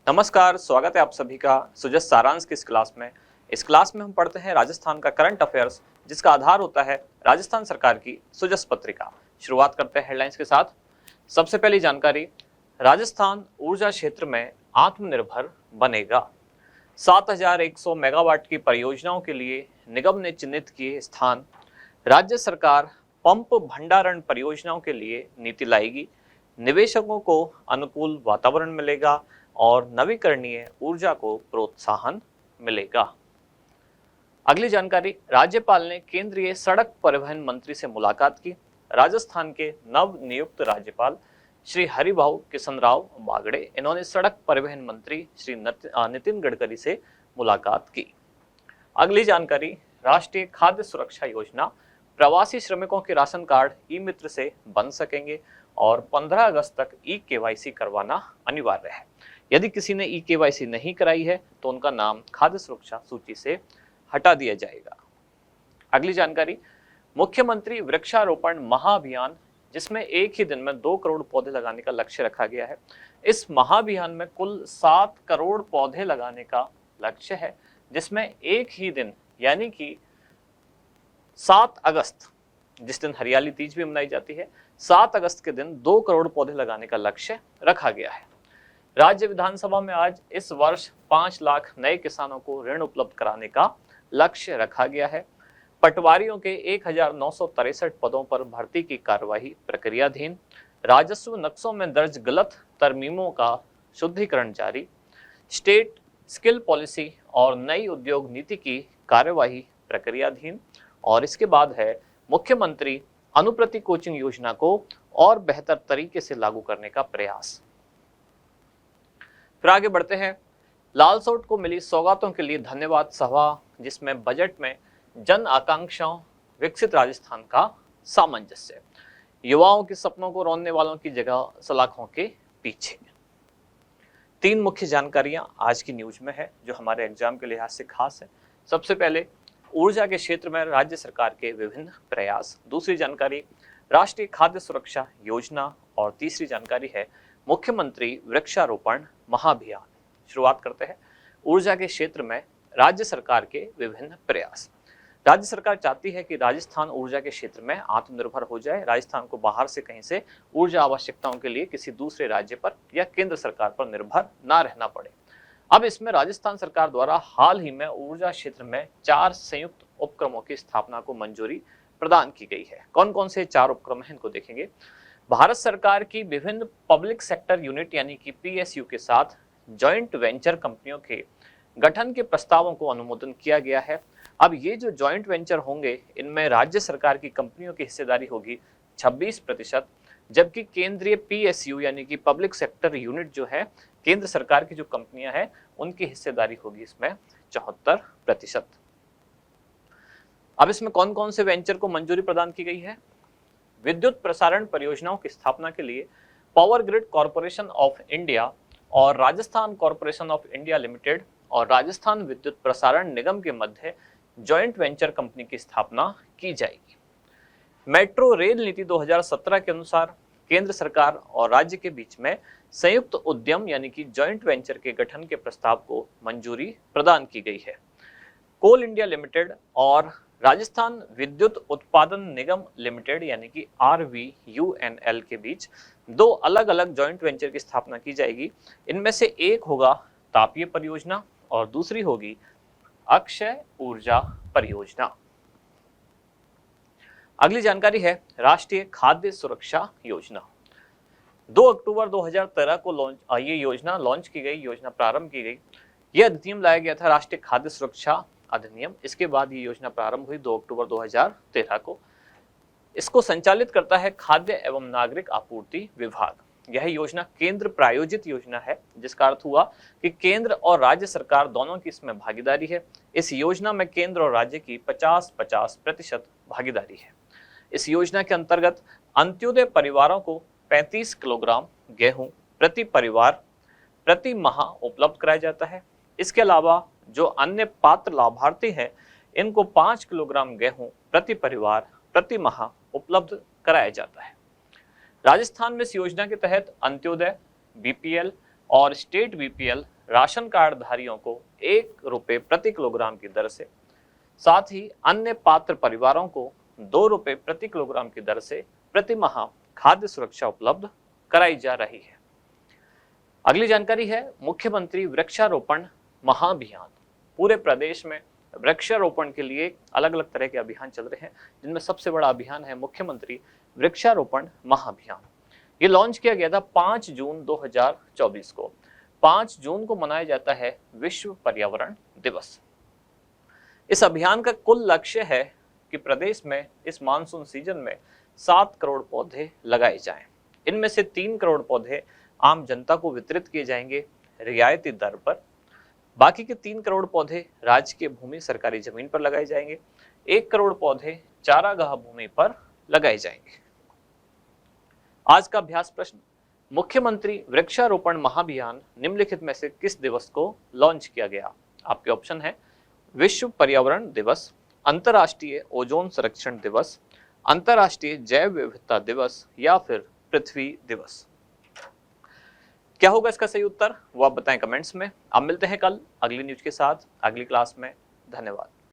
नमस्कार, स्वागत है आप सभी का सुजस सारांश की इस क्लास में। इस क्लास में हम पढ़ते हैं राजस्थान का करंट अफेयर्स, जिसका आधार होता है राजस्थान सरकार की सुजस पत्रिका। शुरुआत करते हैं हेडलाइंस के साथ। सबसे पहली जानकारी, राजस्थान ऊर्जा क्षेत्र में आत्मनिर्भर बनेगा। 7100 मेगावाट की परियोजनाओं के लिए निगम ने चिन्हित किए स्थान। राज्य सरकार पंप भंडारण परियोजनाओं के लिए नीति लाएगी। निवेशकों को अनुकूल वातावरण मिलेगा और नवीकरणीय ऊर्जा को प्रोत्साहन मिलेगा। अगली जानकारी, राज्यपाल ने केंद्रीय सड़क परिवहन मंत्री से मुलाकात की। राजस्थान के नव नियुक्त राज्यपाल श्री हरिभाऊ किशनराव बागड़े, इन्होंने सड़क परिवहन मंत्री श्री नितिन गडकरी से मुलाकात की। अगली जानकारी, राष्ट्रीय खाद्य सुरक्षा योजना, प्रवासी श्रमिकों के राशन कार्ड ई मित्र से बन सकेंगे और 15 अगस्त तक ई केवाईसी करवाना अनिवार्य है। यदि किसी ने ई केवाईसी नहीं कराई है तो उनका नाम खाद्य सुरक्षा सूची से हटा दिया जाएगा। अगली जानकारी, मुख्यमंत्री वृक्षारोपण महाअभियान, जिसमें एक ही दिन में 2 करोड़ पौधे लगाने का लक्ष्य रखा गया है। इस महाअभियान में कुल 7 करोड़ पौधे लगाने का लक्ष्य है, जिसमें एक ही दिन यानी कि 7 अगस्त, जिस दिन हरियाली तीज भी मनाई जाती है, 7 अगस्त के दिन 2 करोड़ पौधे लगाने का लक्ष्य रखा गया है। राज्य विधानसभा में आज इस वर्ष 5 लाख नए किसानों को ऋण उपलब्ध कराने का लक्ष्य रखा गया है। पटवारियों के 1963 पदों पर भर्ती की कार्यवाही प्रक्रियाधीन। राजस्व नक्शों में दर्ज गलत तरमीमों का शुद्धिकरण जारी। स्टेट स्किल पॉलिसी और नई उद्योग नीति की कार्यवाही प्रक्रियाधीन। और इसके बाद है मुख्यमंत्री अनुप्रति कोचिंग योजना को और बेहतर तरीके से लागू करने का प्रयास। फिर आगे बढ़ते हैं, लालसोट को मिली सौगातों के लिए धन्यवाद सभा, जिसमें बजट में जन आकांक्षाओं विकसित राजस्थान का सामंजस्य। युवाओं के सपनों को रौंदने वालों की जगह सलाखों के पीछे। 3 मुख्य जानकारियां आज की न्यूज में है जो हमारे एग्जाम के लिहाज से खास है। सबसे पहले, ऊर्जा के क्षेत्र में राज्य सरकार के विभिन्न प्रयास। दूसरी जानकारी, राष्ट्रीय खाद्य सुरक्षा योजना। और तीसरी जानकारी है मुख्यमंत्री वृक्षारोपण महाअभियान। शुरुआत करते हैं ऊर्जा के क्षेत्र में राज्य सरकार के विभिन्न प्रयास। राज्य सरकार चाहती है कि राजस्थान ऊर्जा के क्षेत्र में आत्मनिर्भर हो जाए। राजस्थान को बाहर से कहीं से ऊर्जा आवश्यकताओं के लिए किसी दूसरे राज्य पर या केंद्र सरकार पर निर्भर ना रहना पड़े। अब इसमें राजस्थान सरकार द्वारा हाल ही में ऊर्जा क्षेत्र में 4 संयुक्त उपक्रमों की स्थापना को मंजूरी प्रदान की गई है। कौन कौन से 4 उपक्रम हैं, इनको देखेंगे। भारत सरकार की विभिन्न पब्लिक सेक्टर यूनिट यानी कि पीएसयू के साथ जॉइंट वेंचर कंपनियों के गठन के प्रस्तावों को अनुमोदन किया गया है। अब ये जो जॉइंट वेंचर होंगे, इनमें राज्य सरकार की कंपनियों की हिस्सेदारी होगी 26%, जबकि केंद्रीय पीएसयू यानी कि पब्लिक सेक्टर यूनिट जो है, केंद्र सरकार की जो कंपनियां हैं, उनकी हिस्सेदारी होगी इसमें 74%। अब इसमें कौन कौन से वेंचर को मंजूरी प्रदान की गई है। विद्युत प्रसारण परियोजनाओं की स्थापना के लिए power grid corporation of India और Rajasthan corporation of India limited और राजस्थान विद्युत प्रसारण निगम के मध्य जॉइंट वेंचर कंपनी की स्थापना की जाएगी। मेट्रो रेल नीति 2017 के अनुसार केंद्र सरकार और राज्य के बीच में संयुक्त उद्यम यानी कि जॉइंट वेंचर के गठन के प्रस्ताव को मंजूरी प्रदान की गई है। कोल इंडिया लिमिटेड और राजस्थान विद्युत उत्पादन निगम लिमिटेड यानी कि RVUNL के बीच 2 अलग अलग जॉइंट वेंचर की स्थापना की जाएगी। इनमें से एक होगा तापीय परियोजना और दूसरी होगी अक्षय ऊर्जा परियोजना। अगली जानकारी है राष्ट्रीय खाद्य सुरक्षा योजना। 2 अक्टूबर 2013 को ये योजना लॉन्च की गई, योजना प्रारंभ की गई। यह अधिनियम लाया गया था राष्ट्रीय खाद्य सुरक्षा अधिनियम। इसके बाद ये योजना प्रारंभ हुई 2 अक्टूबर 2013 को। इसको संचालित करता है खाद्य एवं नागरिक आपूर्ति विभाग। यह योजना केंद्र प्रायोजित योजना है, जिसका अर्थ हुआ कि केंद्र और राज्य सरकार दोनों की इसमें भागीदारी है। इस योजना में केंद्र और राज्य की 50-50% भागीदारी है। इस योजना के अंतर्गत अंत्योदय परिवारों को 35 किलोग्राम गेहूं प्रति परिवार प्रति माह उपलब्ध कराया जाता है। इसके अलावा जो अन्य पात्र लाभार्थी हैं, इनको 5 किलोग्राम गेहूं प्रति परिवार प्रति माह उपलब्ध कराया जाता है। राजस्थान में इस योजना के तहत अंत्योदय, बीपीएल और स्टेट बीपीएल राशन कार्ड धारियों को 1 रुपये प्रति किलोग्राम की दर से, साथ ही अन्य पात्र परिवारों को 2 रुपये प्रति किलोग्राम की दर से प्रति माह खाद्य सुरक्षा उपलब्ध कराई जा रही है। अगली जानकारी है मुख्यमंत्री वृक्षारोपण महाअभियान। पूरे प्रदेश में वृक्षारोपण के लिए अलग अलग तरह के अभियान चल रहे हैं, जिनमें सबसे बड़ा अभियान है मुख्यमंत्री वृक्षारोपण महाअभियान। ये लॉन्च किया गया था 5 जून 2024 को। 5 जून को मनाया जाता है विश्व पर्यावरण दिवस। इस अभियान का कुल लक्ष्य है कि प्रदेश में इस मानसून सीजन में 7 करोड़ पौधे लगाए जाएं। इनमें से 3 करोड़ पौधे आम जनता को वितरित किए जाएंगे रियायती दर पर। बाकी के 3 करोड़ पौधे राजकीय भूमि सरकारी जमीन पर लगाए जाएंगे। 1 करोड़ पौधे चारागाह भूमि पर लगाए जाएंगे। आज का अभ्यास प्रश्न, मुख्यमंत्री वृक्षारोपण महाअभियान निम्नलिखित में से किस दिवस को लॉन्च किया गया? आपके ऑप्शन है विश्व पर्यावरण दिवस, अंतर्राष्ट्रीय ओजोन संरक्षण दिवस, अंतर्राष्ट्रीय जैव विविधता दिवस या फिर पृथ्वी दिवस। क्या होगा इसका सही उत्तर, वो आप बताएं कमेंट्स में। अब मिलते हैं कल अगली न्यूज के साथ अगली क्लास में। धन्यवाद।